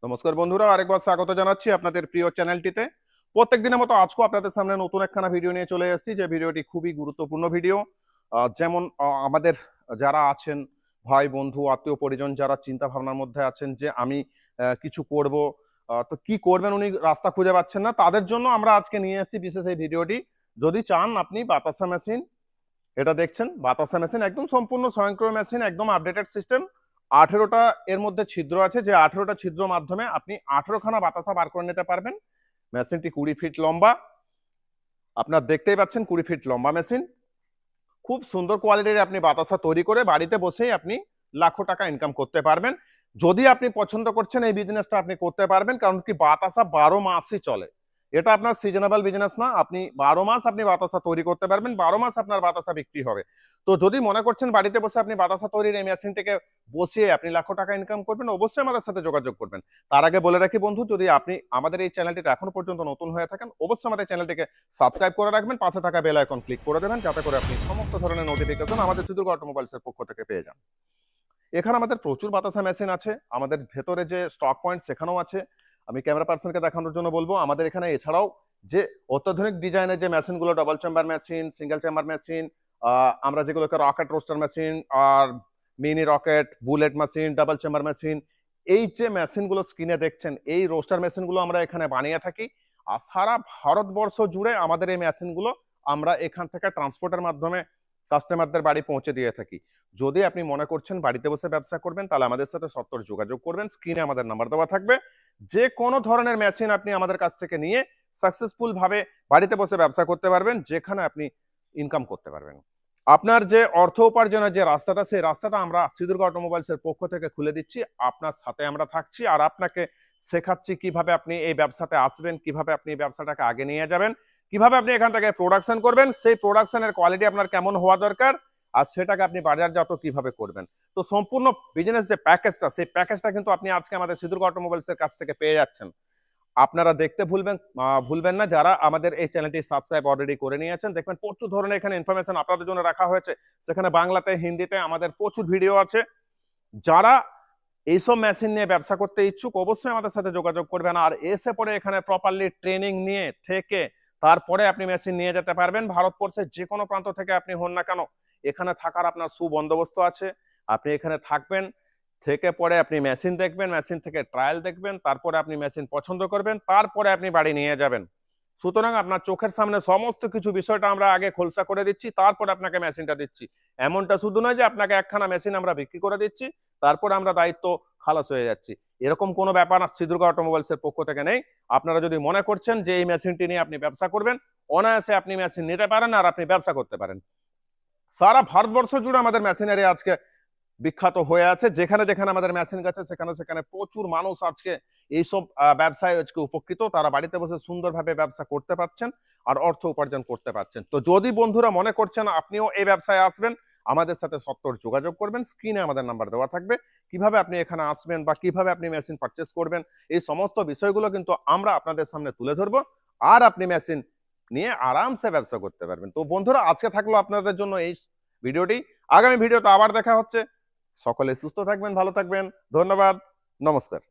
নমস্কার বন্ধুরা, আরেকবার স্বাগত জানাচ্ছি আপনাদের প্রিয় চ্যানেলটিতে। প্রত্যেক দিনের মতো আজকেও আপনাদের সামনে নতুন একখানা ভিডিও নিয়ে চলে এসেছি, যে ভিডিওটি খুবই গুরুত্বপূর্ণ ভিডিও। যেমন আমাদের যারা আছেন ভাই বন্ধু আত্মীয় পরিজন যারা চিন্তা ভাবনার মধ্যে আছেন যে আমি কিছু করব, তো কি করবেন উনি রাস্তা খুঁজে পাচ্ছেন না, তাদের জন্য আমরা আজকে নিয়ে এসেছি বিশেষ এই ভিডিওটি। যদি চান আপনি বাতাসা মেশিন, এটা দেখছেন বাতাসা মেশিন, একদম সম্পূর্ণ স্বয়ংক্রিয় মেশিন, একদম আপডেটেড সিস্টেম। 18টা এর মধ্যে ছিদ্র আছে, যে 18টা ছিদ্র মাধ্যমে আপনি 18খানা বাতাসা বার করে নিতে পারবেন। মেশিনটি 20 ফিট লম্বা, আপনার দেখতেই পাচ্ছেন 20 ফিট লম্বা মেশিন। খুব সুন্দর কোয়ালিটির আপনি বাতাসা তৈরি করে বাড়িতে বসেই আপনি লাখো টাকা ইনকাম করতে পারবেন। যদি আপনি পছন্দ করছেন এই বিজনেসটা আপনি করতে পারবেন, কারণ কি বাতাসা 12 মাসই চলে। এটা আপনার সিজনেবল বিজনেস না, আপনি 12 মাস আপনি বাতাসা তৈরি করতে পারবেন, 12 মাস আপনার বাতাসা বিক্রি হবে। তো যদি মনে করছেন বাড়িতে বসে আপনি বাতাসা তৈরির এই মেশিনটিকে বসিয়ে আপনি লাখো টাকা ইনকাম করবেন, অবশ্যই আমাদের সাথে যোগাযোগ করবেন। তার আগে বলে রাখি বন্ধু, যদি আপনি আমাদের এই চ্যানেলটিতে এখনো পর্যন্ত নতুন হয়ে থাকেন, অবশ্যই আমাদের চ্যানেলটিকে সাবস্ক্রাইব করে রাখবেন, পাশে থাকা বেল আইকন ক্লিক করে দেবেন, যাতে করে আপনি সমস্ত ধরনের নোটিফিকেশন আমাদের সিদ্দুর্গ অটোমোবাইলস এর পক্ষ থেকে পেয়ে যান। এখানে আমাদের প্রচুর বাতাসা মেশিন আছে, আমাদের ভেতরে যে স্টক পয়েন্ট সেখানেও আছে। আমি ক্যামেরা পার্সনকে দেখানোর জন্য বলবো, আমাদের এখানে এছাড়াও যে অত্যাধুনিক ডিজাইনের যে মেশিনগুলো, double chamber machine, single chamber machine, আমরা যেগুলোকে রকেট রোস্টার মেশিন আর mini rocket, bullet machine, double chamber machine, এই যে মেশিনগুলো স্ক্রিনে দেখছেন, এই রোস্টার মেশিনগুলো আমরা এখানে বানিয়ে থাকি। আর সারা ভারতবর্ষ জুড়ে আমাদের এই মেশিনগুলো আমরা এখান থেকে ট্রান্সপোর্টের মাধ্যমে কাস্টমারদের বাড়ি পৌঁছে দিয়ে থাকি। যদি আপনি মনে করছেন বাড়িতে বসে ব্যবসা করবেন, তাহলে আমাদের সাথে সত্তর যোগাযোগ করবেন, স্ক্রিনে আমাদের নাম্বার দেওয়া থাকবে। যে কোনো ধরনের মেশিন আপনি আমাদের কাছ থেকে নিয়ে সাকসেসফুল ভাবে বাড়িতে বসে ব্যবসা করতে পারবেন, যেখানে আপনি ইনকাম করতে পারবেন। আপনার যে অর্থ উপার্জনের যে রাস্তাটা, সেই রাস্তাটা আমরা সিদ্দুর্গ অটোমোবাইলস এর পক্ষ থেকে খুলে দিচ্ছি। আপনার সাথে আমরা থাকছি আর আপনাকে শেখাচ্ছি কিভাবে আপনি এই ব্যবসাতে আসবেন, কিভাবে আপনি এই ব্যবসাটাকে আগে নিয়ে যাবেন, কিভাবে আপনি এখান থেকে প্রোডাকশন করবেন, সেই প্রোডাকশনের কোয়ালিটি আপনার কেমন হওয়া দরকার, আর সেটাকে আপনি বাজারজাত কিভাবে করবেন। তো সম্পূর্ণ বিজনেস যে প্যাকেজটা, সেই প্যাকেজটা কিন্তু আপনি আজকে আমাদের সিদ্দুর্গ অটোমোবাইলস এর কাছ থেকে পেয়ে যাচ্ছেন। আপনারা দেখতে ভুলবেন না, যারা আমাদের এই চ্যানেলটি সাবস্ক্রাইব অলরেডি করে নিয়েছেন, দেখবেন প্রচুর ধরনের এখানে ইনফরমেশন আপনাদের জন্য রাখা হয়েছে। সেখানে বাংলাতে হিন্দিতে আমাদের প্রচুর ভিডিও আছে। যারা এইসব মেশিন নিয়ে ব্যবসা করতে ইচ্ছুক, অবশ্যই আমাদের সাথে যোগাযোগ করবেন, আর এসে পরে এখানে প্রপারলি ট্রেনিং নিয়ে থেকে তারপরে আপনি মেশিন নিয়ে যেতে পারবেন। ভারতবর্ষের যে কোনো প্রান্ত থেকে আপনি হন না কেন, এখানে থাকার আপনার সুবন্দোবস্ত আছে। আপনি এখানে থাকবেন, থেকে পরে আপনি মেশিন দেখবেন, মেশিন থেকে ট্রায়াল দেখবেন, তারপরে আপনি মেশিন পছন্দ করবেন, তারপরে আপনি বাড়ি নিয়ে যাবেন। সুতরাং আপনার চোখের সামনে সমস্ত কিছু বিষয়টা আমরা আগে খোলসা করে দিচ্ছি, তারপরে আপনাকে মেশিনটা দিচ্ছি। এমনটা শুধু নয় যে আপনাকে একখানা মেশিন আমরা বিক্রি করে দিচ্ছি, তারপর আমরা দায়িত্ব খালাস হয়ে যাচ্ছি, এরকম কোনো ব্যাপার সিদ্দুর্গ অটোমোবাইলস এর পক্ষ থেকে নেই। আপনারা যদি মনে করছেন যে এই মেশিনটি নিয়ে আপনি ব্যবসা করবেন, অনায়াসে আপনি মেশিন নিতে পারেন আর আপনি ব্যবসা করতে পারেন। সারা ভারতবর্ষ জুড়ে আমাদের মেশিনারি আজকে বিখ্যাত হয়ে আছে। যেখানে যেখানে আমাদের মেশিন গেছে, সেখানে সেখানে প্রচুর মানুষ আজকে এইসব ব্যবসায় আজকে উপকৃত। তারা বাড়িতে বসে সুন্দরভাবে ব্যবসা করতে পারছেন আর অর্থ উপার্জন করতে পারছেন। তো যদি বন্ধুরা মনে করছেন আপনিও এই ব্যবসায় আসবেন, আমাদের সাথে সত্তর যোগাযোগ করবেন, স্ক্রিনে আমাদের নাম্বার দেওয়া থাকবে। কিভাবে আপনি এখানে আসবেন বা কিভাবে আপনি মেশিন পারচেস করবেন, এই সমস্ত বিষয়গুলো কিন্তু আমরা আপনাদের সামনে তুলে ধরবো, আর আপনি মেশিন নিয়ে আরামসে ব্যবসা করতে পারবেন। তো বন্ধুরা, আজকে থাকলো আপনাদের জন্য এই ভিডিওটি। আগামী ভিডিওতে আবার দেখা হচ্ছে। সকলে সুস্থ থাকবেন, ভালো থাকবেন, ধন্যবাদ, নমস্কার।